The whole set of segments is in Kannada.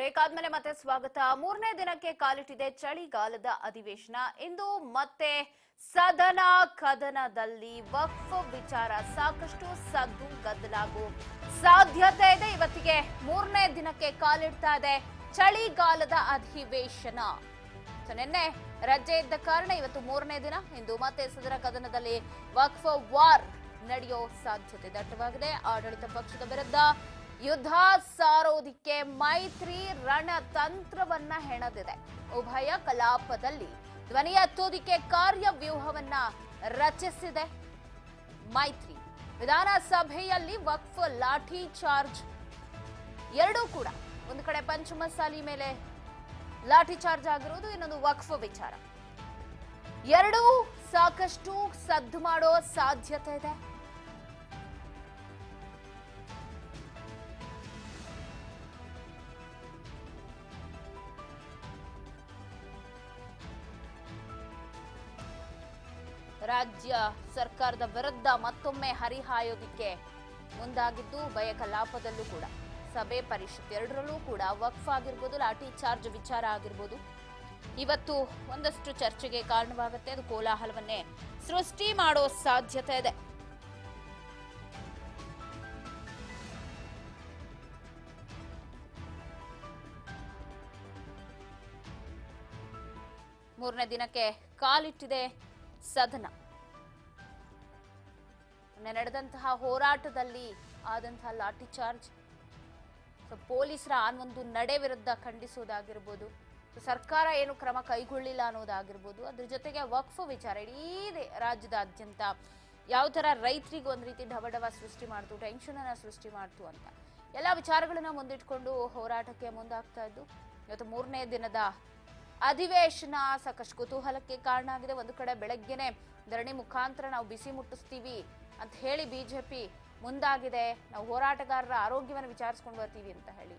ಬ್ರೇಕ್ ಆದ್ಮೇಲೆ ಮತ್ತೆ ಸ್ವಾಗತ. ಮೂರನೇ ದಿನಕ್ಕೆ ಕಾಲಿಟ್ಟಿದೆ ಚಳಿಗಾಲದ ಅಧಿವೇಶನ. ಇಂದು ಮತ್ತೆ ಸದನ ಕದನದಲ್ಲಿ ವಕ್ಫ್ ವಿಚಾರ ಸಾಕಷ್ಟು ಸದ್ದು ಗದ್ದಲಾಗೋ ಸಾಧ್ಯತೆ ಇದೆ. ಇವತ್ತಿಗೆ ಮೂರನೇ ದಿನಕ್ಕೆ ಕಾಲಿಡ್ತಾ ಇದೆ ಚಳಿಗಾಲದ ಅಧಿವೇಶನ. ನಿನ್ನೆ ರಜೆ ಇದ್ದ ಕಾರಣ ಇವತ್ತು ಮೂರನೇ ದಿನ. ಇಂದು ಮತ್ತೆ ಸದನ ಕದನದಲ್ಲಿ ವಕ್ಫ್ ವಾರ್ ನಡೆಯೋ ಸಾಧ್ಯತೆ ದಟ್ಟವಾಗಿದೆ. ಆಡಳಿತ ಪಕ್ಷದ ವಿರುದ್ಧ ಯುದ್ಧ ಸಾರೋದಿಕ್ಕೆ ಮೈತ್ರಿ ರಣತಂತ್ರವನ್ನ ಹೆಣೆದಿದೆ. ಉಭಯ ಕಲಾಪದಲ್ಲಿ ಧ್ವನಿ ಎತ್ತೋದಿಕ್ಕೆ ಕಾರ್ಯವ್ಯೂಹವನ್ನ ರಚಿಸಿದೆ ಮೈತ್ರಿ. ವಿಧಾನಸಭೆಯಲ್ಲಿ ವಕ್ಫ್ ಲಾಠಿ ಚಾರ್ಜ್ ಎರಡೂ ಕೂಡ, ಒಂದು ಕಡೆ ಪಂಚಮಸಾಲಿ ಮೇಲೆ ಲಾಠಿ ಚಾರ್ಜ್ ಆಗಿರೋದು, ಇನ್ನೊಂದು ವಕ್ಫ್ ವಿಚಾರ. ಎರಡೂ ಸಾಕಷ್ಟು ಸದ್ದು ಮಾಡೋ ಸಾಧ್ಯತೆ ಇದೆ. ರಾಜ್ಯ ಸರ್ಕಾರದ ವಿರುದ್ಧ ಮತ್ತೊಮ್ಮೆ ಹರಿಹಾಯೋದಿಕ್ಕೆ ಮುಂದಾಗಿದ್ದು ಉಭಯ ಕಲಾಪದಲ್ಲೂ ಕೂಡ, ಸಭೆ ಪರಿಷತ್ ಎರಡರಲ್ಲೂ ಕೂಡ ವಕ್ಫ್ ಆಗಿರ್ಬೋದು, ಲಾಠಿ ಚಾರ್ಜ್ ವಿಚಾರ ಆಗಿರ್ಬೋದು, ಇವತ್ತು ಒಂದಷ್ಟು ಚರ್ಚೆಗೆ ಕಾರಣವಾಗುತ್ತೆ. ಅದು ಕೋಲಾಹಲವನ್ನೇ ಸೃಷ್ಟಿ ಮಾಡೋ ಸಾಧ್ಯತೆ ಇದೆ. ಮೂರನೇ ದಿನಕ್ಕೆ ಕಾಲಿಟ್ಟಿದೆ ಸದನ. ನಡೆದಂತಹ ಹೋರಾಟದಲ್ಲಿ ಆದಂತಹ ಲಾಠಿ ಚಾರ್ಜ್, ಪೊಲೀಸರ ಒಂದು ನಡೆ ವಿರುದ್ಧ ಖಂಡಿಸುವುದಾಗಿರ್ಬೋದು, ಸರ್ಕಾರ ಏನು ಕ್ರಮ ಕೈಗೊಳ್ಳಿಲ್ಲ ಅನ್ನೋದಾಗಿರ್ಬೋದು, ಅದ್ರ ಜೊತೆಗೆ ವಕ್ಫ್ ವಿಚಾರ ಇಡೀ ರಾಜ್ಯದಾದ್ಯಂತ ಯಾವ ತರ ರೈತರಿಗೆ ಒಂದ್ ರೀತಿ ಢವಢವ ಸೃಷ್ಟಿ ಮಾಡ್ತು, ಟೆನ್ಷನ್ ಅನ್ನ ಸೃಷ್ಟಿ ಮಾಡ್ತು ಅಂತ ಎಲ್ಲ ವಿಚಾರಗಳನ್ನ ಮುಂದಿಟ್ಕೊಂಡು ಹೋರಾಟಕ್ಕೆ ಮುಂದಾಗ್ತಾ ಇದ್ದು ಇವತ್ತು ಮೂರನೇ ದಿನದ ಅಧಿವೇಶನ ಸಾಕಷ್ಟು ಕುತೂಹಲಕ್ಕೆ ಕಾರಣ ಆಗಿದೆ. ಒಂದು ಕಡೆ ಬೆಳಗ್ಗೆನೆ ಧರಣಿ ಮುಖಾಂತರ ನಾವು ಬಿಸಿ ಮುಟ್ಟಿಸ್ತೀವಿ ಅಂತ ಹೇಳಿ ಬಿಜೆಪಿ ಮುಂದಾಗಿದೆ, ನಾವು ಹೋರಾಟಗಾರರ ಆರೋಗ್ಯವನ್ನು ವಿಚಾರಿಸ್ಕೊಂಡು ಬರ್ತೀವಿ ಅಂತ ಹೇಳಿ.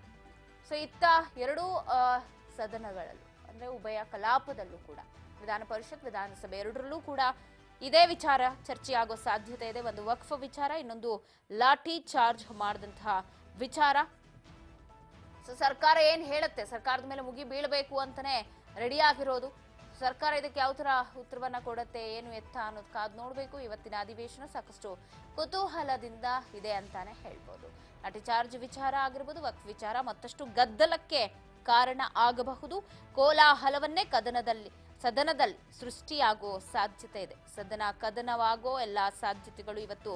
ಸೊ ಇತ್ತ ಎರಡೂ ಸದನಗಳಲ್ಲೂ ಅಂದ್ರೆ ಉಭಯ ಕಲಾಪದಲ್ಲೂ ಕೂಡ, ವಿಧಾನ ಪರಿಷತ್ ವಿಧಾನಸಭೆ ಎರಡರಲ್ಲೂ ಕೂಡ ಇದೇ ವಿಚಾರ ಚರ್ಚೆಯಾಗೋ ಸಾಧ್ಯತೆ ಇದೆ. ಒಂದು ವಕ್ಫ್ ವಿಚಾರ, ಇನ್ನೊಂದು ಲಾಠಿ ಚಾರ್ಜ್ ಮಾಡಿದಂತಹ ವಿಚಾರ. ಸೊ ಸರ್ಕಾರ ಏನ್ ಹೇಳುತ್ತೆ, ಸರ್ಕಾರದ ಮೇಲೆ ಮುಗಿ ಬೀಳಬೇಕು ಅಂತಾನೆ ರೆಡಿ ಆಗಿರೋದು. ಸರ್ಕಾರ ಇದಕ್ಕೆ ಯಾವ ತರ ಉತ್ತರವನ್ನ ಕೊಡುತ್ತೆ, ಏನು ಎತ್ತ ಅನ್ನೋದು ಕಾದ್ ನೋಡ್ಬೇಕು. ಇವತ್ತಿನ ಅಧಿವೇಶನ ಸಾಕಷ್ಟು ಕುತೂಹಲದಿಂದ ಇದೆ ಅಂತಾನೆ ಹೇಳ್ಬೋದು. ಲಾಠಿ ಚಾರ್ಜ್ ವಿಚಾರ ಆಗಿರ್ಬೋದು, ವಕ್ಫ್ ವಿಚಾರ ಮತ್ತಷ್ಟು ಗದ್ದಲಕ್ಕೆ ಕಾರಣ ಆಗಬಹುದು. ಕೋಲಾಹಲವನ್ನೇ ಸದನದಲ್ಲಿ ಸೃಷ್ಟಿಯಾಗೋ ಸಾಧ್ಯತೆ ಇದೆ. ಸದನ ಕದನವಾಗೋ ಎಲ್ಲಾ ಸಾಧ್ಯತೆಗಳು ಇವತ್ತು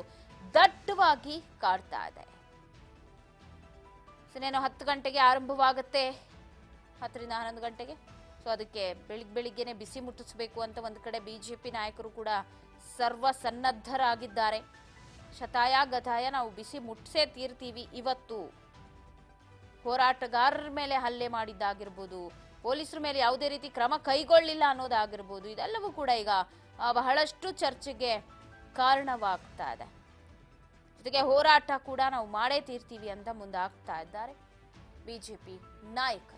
ದಟ್ಟವಾಗಿ ಕಾಡ್ತಾ ಇದೆ. ಇನ್ನೇನು 10 ಗಂಟೆಗೆ ಆರಂಭವಾಗುತ್ತೆ, 10ರಿಂದ 11 ಗಂಟೆಗೆ. ಸೊ ಅದಕ್ಕೆ ಬೆಳಿಗ್ಗೆನೆ ಬಿಸಿ ಮುಟ್ಟಿಸಬೇಕು ಅಂತ ಒಂದು ಕಡೆ ಬಿಜೆಪಿ ನಾಯಕರು ಕೂಡ ಸರ್ವ ಸನ್ನದ್ಧರಾಗಿದ್ದಾರೆ. ಶತಾಯ ಗತಾಯ ನಾವು ಬಿಸಿ ಮುಟ್ಟಿಸೇ ತೀರ್ತೀವಿ. ಇವತ್ತು ಹೋರಾಟಗಾರರ ಮೇಲೆ ಹಲ್ಲೆ ಮಾಡಿದ್ದಾಗಿರ್ಬೋದು, ಪೊಲೀಸರ ಮೇಲೆ ಯಾವುದೇ ರೀತಿ ಕ್ರಮ ಕೈಗೊಳ್ಳಿಲ್ಲ ಅನ್ನೋದಾಗಿರ್ಬೋದು, ಇದೆಲ್ಲವೂ ಕೂಡ ಈಗ ಬಹಳಷ್ಟು ಚರ್ಚೆಗೆ ಕಾರಣವಾಗ್ತಾ ಇದೆ. ಜೊತೆಗೆ ಹೋರಾಟ ಕೂಡ ನಾವು ಮಾಡೇ ತೀರ್ತೀವಿ ಅಂತ ಮುಂದಾಗ್ತಾ ಇದ್ದಾರೆ ಬಿಜೆಪಿ ನಾಯಕರು.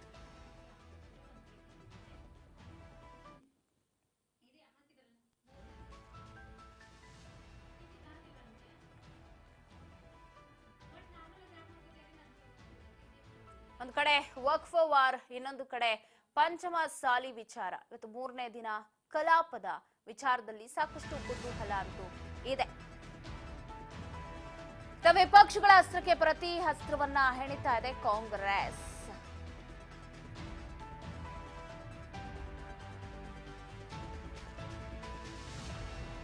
ಒಂದು ಕಡೆ ವಕ್ಫ್ ವಾರ್, ಇನ್ನೊಂದು ಕಡೆ ಪಂಚಮಸಾಲಿ ವಿಚಾರ. ಇವತ್ತು ಮೂರನೇ ದಿನ ಕಲಾಪದ ವಿಚಾರದಲ್ಲಿ ಸಾಕಷ್ಟು ಕುತೂಹಲ ಅಂತೂ ಇದೆ. ವಿಪಕ್ಷಗಳ ಅಸ್ತ್ರಕ್ಕೆ ಪ್ರತಿ ಅಸ್ತ್ರವನ್ನ ಹೆಣಿತಾ ಇದೆ ಕಾಂಗ್ರೆಸ್.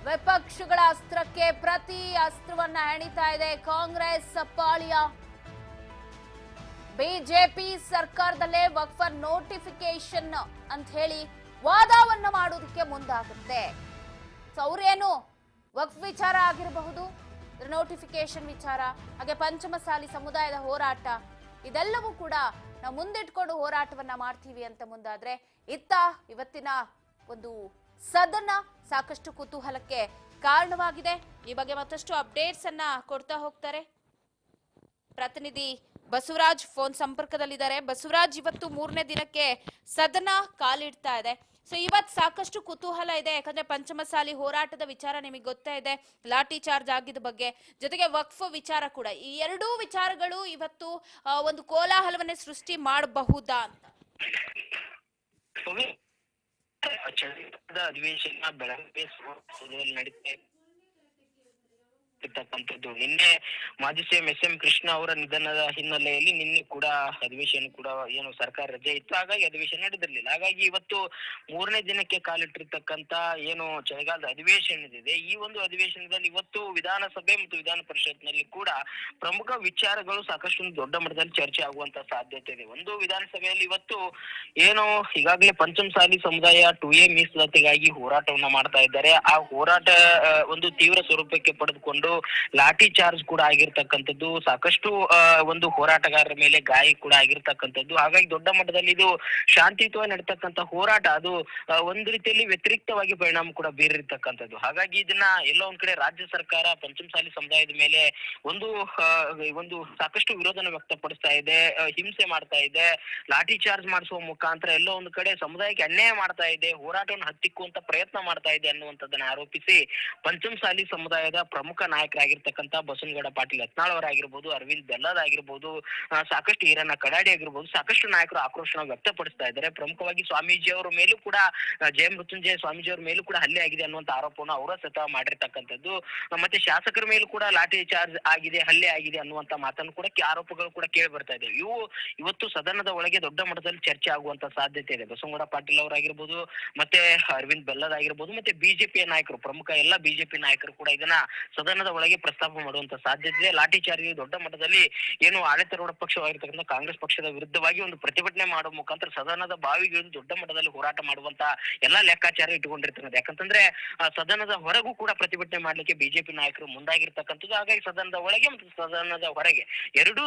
ವಿಪಕ್ಷಗಳ ಅಸ್ತ್ರಕ್ಕೆ ಪ್ರತಿ ಅಸ್ತ್ರವನ್ನ ಹೆಣಿತಾ ಇದೆ ಕಾಂಗ್ರೆಸ್ ಪಾಳ್ಯ. ಬಿಜೆಪಿ ಸರ್ಕಾರದಲ್ಲೇ ವಕ್ಫ್ ನೋಟಿಫಿಕೇಶನ್ ಅಂತ ಹೇಳಿ ವಾದವನ್ನ ಮಾಡೋದಕ್ಕೆ ಮುಂದಾಗುತ್ತೆ. ಸೊ ಅವ್ರೇನು ವಕ್ಫ್ ವಿಚಾರ ಆಗಿರಬಹುದು, ನೋಟಿಫಿಕೇಶನ್ ವಿಚಾರ, ಹಾಗೆ ಪಂಚಮಸಾಲಿ ಸಮುದಾಯದ ಹೋರಾಟ, ಇದೆಲ್ಲವೂ ಕೂಡ ನಾವು ಮುಂದಿಟ್ಕೊಂಡು ಹೋರಾಟವನ್ನ ಮಾಡ್ತೀವಿ ಅಂತ ಮುಂದಾದ್ರೆ, ಇತ್ತ ಇವತ್ತಿನ ಒಂದು ಸದನ ಸಾಕಷ್ಟು ಕುತೂಹಲಕ್ಕೆ ಕಾರಣವಾಗಿದೆ. ಈ ಬಗ್ಗೆ ಮತ್ತಷ್ಟು ಅಪ್ಡೇಟ್ಸ್ ಅನ್ನ ಕೊಡ್ತಾ ಹೋಗ್ತಾರೆ ಪ್ರತಿನಿಧಿ ಬಸವರಾಜ್ ಫೋನ್ ಸಂಪರ್ಕದಲ್ಲಿದ್ದಾರೆ. ಬಸವರಾಜ್, ಇವತ್ತು ಮೂರನೇ ದಿನಕ್ಕೆ ಸದನ ಕಾಲಿಡ್ತಾ ಇದೆ. ಸೊ ಇವತ್ತು ಸಾಕಷ್ಟು ಕುತೂಹಲ ಇದೆ, ಯಾಕಂದ್ರೆ ಪಂಚಮಸಾಲಿ ಹೋರಾಟದ ವಿಚಾರ ನಿಮಗೆ ಗೊತ್ತೇ ಇದೆ, ಲಾಠಿ ಚಾರ್ಜ್ ಆಗಿದ್ದ ಬಗ್ಗೆ, ಜೊತೆಗೆ ವಕ್ಫ್ ವಿಚಾರ ಕೂಡ. ಈ ಎರಡೂ ವಿಚಾರಗಳು ಇವತ್ತು ಒಂದು ಕೋಲಾಹಲವನ್ನೇ ಸೃಷ್ಟಿ ಮಾಡಬಹುದಾ ಅಂತ. ಅಧಿವೇಶನ ಬೆಳಗ್ಗೆ ನಡೀತಾ ಇರ್ತಕ್ಕಂಥದ್ದು. ನಿನ್ನೆ ಮಾಜಿ ಸಿಎಂ ಎಸ್.ಎಂ. ಕೃಷ್ಣ ಅವರ ನಿಧನದ ಹಿನ್ನೆಲೆಯಲ್ಲಿ ನಿನ್ನೆ ಕೂಡ ಅಧಿವೇಶನ ಕೂಡ ಏನು ಸರ್ಕಾರ ರಜೆ ಇತ್ತು, ಹಾಗಾಗಿ ಅಧಿವೇಶನ ನಡೆದಿರಲಿಲ್ಲ. ಹಾಗಾಗಿ ಇವತ್ತು 3ನೇ ದಿನಕ್ಕೆ ಕಾಲಿಟ್ಟಿರ್ತಕ್ಕಂತ ಏನು ಚಳಿಗಾಲದ ಅಧಿವೇಶನ ಇದೆ, ಈ ಒಂದು ಅಧಿವೇಶನದಲ್ಲಿ ಇವತ್ತು ವಿಧಾನಸಭೆ ಮತ್ತು ವಿಧಾನ ಪರಿಷತ್ನಲ್ಲಿ ಕೂಡ ಪ್ರಮುಖ ವಿಚಾರಗಳು ಸಾಕಷ್ಟು ದೊಡ್ಡ ಮಟ್ಟದಲ್ಲಿ ಚರ್ಚೆ ಆಗುವಂತ ಸಾಧ್ಯತೆ ಇದೆ. ಒಂದು ವಿಧಾನಸಭೆಯಲ್ಲಿ ಇವತ್ತು ಏನು ಈಗಾಗಲೇ ಪಂಚಮಸಾಲಿ ಸಮುದಾಯ 2A ಮೀಸಲಾತಿಗಾಗಿ ಹೋರಾಟವನ್ನ ಮಾಡ್ತಾ ಇದ್ದಾರೆ. ಆ ಹೋರಾಟ ಒಂದು ತೀವ್ರ ಸ್ವರೂಪಕ್ಕೆ ಪಡೆದುಕೊಂಡು ಲಾಠಿ ಚಾರ್ಜ್ ಕೂಡ ಆಗಿರ್ತಕ್ಕಂಥದ್ದು, ಸಾಕಷ್ಟು ಒಂದು ಹೋರಾಟಗಾರರ ಮೇಲೆ ಗಾಯ ಕೂಡ ಆಗಿರ್ತಕ್ಕಂಥದ್ದು. ಹಾಗಾಗಿ ದೊಡ್ಡ ಮಟ್ಟದಲ್ಲಿ ಇದು ಶಾಂತಿಯುತವಾಗಿ ನಡೀತಕ್ಕಂಥ ಹೋರಾಟ ಅದು ಒಂದು ರೀತಿಯಲ್ಲಿ ವ್ಯತಿರಿಕ್ತವಾಗಿ ಪರಿಣಾಮ ಕೂಡ ಬೀರಿರ್ತಕ್ಕಂಥದ್ದು. ಹಾಗಾಗಿ ಇದನ್ನ ಎಲ್ಲೋ ಒಂದ್ ಕಡೆ ರಾಜ್ಯ ಸರ್ಕಾರ ಪಂಚಮಸಾಲಿ ಸಮುದಾಯದ ಮೇಲೆ ಒಂದು ಸಾಕಷ್ಟು ವಿರೋಧನ ವ್ಯಕ್ತಪಡಿಸ್ತಾ ಇದೆ, ಹಿಂಸೆ ಮಾಡ್ತಾ ಇದೆ, ಲಾಠಿ ಚಾರ್ಜ್ ಮಾಡಿಸುವ ಮುಖಾಂತರ ಎಲ್ಲೋ ಒಂದು ಕಡೆ ಸಮುದಾಯಕ್ಕೆ ಅನ್ಯಾಯ ಮಾಡ್ತಾ ಇದೆ, ಹೋರಾಟವನ್ನು ಹತ್ತಿಕ್ಕುವಂತ ಪ್ರಯತ್ನ ಮಾಡ್ತಾ ಇದೆ ಅನ್ನುವಂಥದ್ದನ್ನ ಆರೋಪಿಸಿ ಪಂಚಮಸಾಲಿ ಸಮುದಾಯದ ಪ್ರಮುಖ ನಾಯಕರಾಗಿರ್ತಕ್ಕಂಥ ಬಸವನಗೌಡ ಪಾಟೀಲ್ ಯತ್ನಾಳ್ ಅವರಾಗಿರ್ಬೋದು, ಅರವಿಂದ್ ಬೆಲ್ಲದ್ ಆಗಿರ್ಬೋದು, ಸಾಕಷ್ಟು ಈರಣ್ಣ ಕಡಾಡಿ ಆಗಿರ್ಬೋದು, ಸಾಕಷ್ಟು ನಾಯಕರು ಆಕ್ರೋಶನ ವ್ಯಕ್ತಪಡಿಸ್ತಾ ಇದ್ದಾರೆ. ಪ್ರಮುಖವಾಗಿ ಸ್ವಾಮೀಜಿ ಅವರ ಮೇಲೂ ಕೂಡ ಜಯ ಮೃತ್ಯುಂಜಯ ಸ್ವಾಮೀಜಿ ಅವರ ಮೇಲೂ ಕೂಡ ಹಲ್ಲೆ ಆಗಿದೆ ಅನ್ನುವಂತ ಆರೋಪವನ್ನು ಅವರ ಸತ ಮಾಡಿರ್ತಕ್ಕಂಥದ್ದು. ಮತ್ತೆ ಶಾಸಕರ ಮೇಲೂ ಕೂಡ ಲಾಠಿ ಚಾರ್ಜ್ ಆಗಿದೆ, ಹಲ್ಲೆ ಆಗಿದೆ ಅನ್ನುವಂತ ಮಾತನ್ನು ಕೂಡ ಆರೋಪಗಳು ಕೂಡ ಕೇಳಿ ಬರ್ತಾ ಇದೆ. ಇವು ಇವತ್ತು ಸದನದ ಒಳಗೆ ದೊಡ್ಡ ಮಟ್ಟದಲ್ಲಿ ಚರ್ಚೆ ಆಗುವಂತ ಸಾಧ್ಯತೆ ಇದೆ. ಬಸವನಗೌಡ ಪಾಟೀಲ್ ಅವರಾಗಿರ್ಬೋದು, ಮತ್ತೆ ಅರವಿಂದ್ ಬೆಲ್ಲದ್ ಆಗಿರ್ಬೋದು, ಮತ್ತೆ ಬಿಜೆಪಿಯ ನಾಯಕರು, ಪ್ರಮುಖ ಎಲ್ಲ ಬಿಜೆಪಿ ನಾಯಕರು ಕೂಡ ಇದನ್ನ ಸದನದ ಒಳಗೆ ಪ್ರಸ್ತಾಪ ಮಾಡುವಂತ ಸಾಧ್ಯತೆ ಇದೆ. ಲಾಠಿ ಚಾರ್ಜ್ ದೊಡ್ಡ ಮಟ್ಟದಲ್ಲಿ ಏನು ಆಡಳಿತಾರೂಢ ಪಕ್ಷವಾಗಿರ್ತಕ್ಕಂಥ ಕಾಂಗ್ರೆಸ್ ಪಕ್ಷದ ವಿರುದ್ಧವಾಗಿ ಒಂದು ಪ್ರತಿಭಟನೆ ಮಾಡುವ ಮುಖಾಂತರ ಸದನದ ಬಾವಿಗಿಳಿದು ದೊಡ್ಡ ಮಟ್ಟದಲ್ಲಿ ಹೋರಾಟ ಮಾಡುವಂತ ಎಲ್ಲಾ ಲೆಕ್ಕಾಚಾರ ಇಟ್ಟುಕೊಂಡಿರ್ತಕ್ಕಂಥ. ಯಾಕಂತಂದ್ರೆ ಸದನದ ಹೊರಗೂ ಕೂಡ ಪ್ರತಿಭಟನೆ ಮಾಡ್ಲಿಕ್ಕೆ ಬಿಜೆಪಿ ನಾಯಕರು ಮುಂದಾಗಿರ್ತಕ್ಕಂಥದ್ದು. ಹಾಗಾಗಿ ಸದನದ ಒಳಗೆ ಮತ್ತು ಸದನದ ಹೊರಗೆ ಎರಡೂ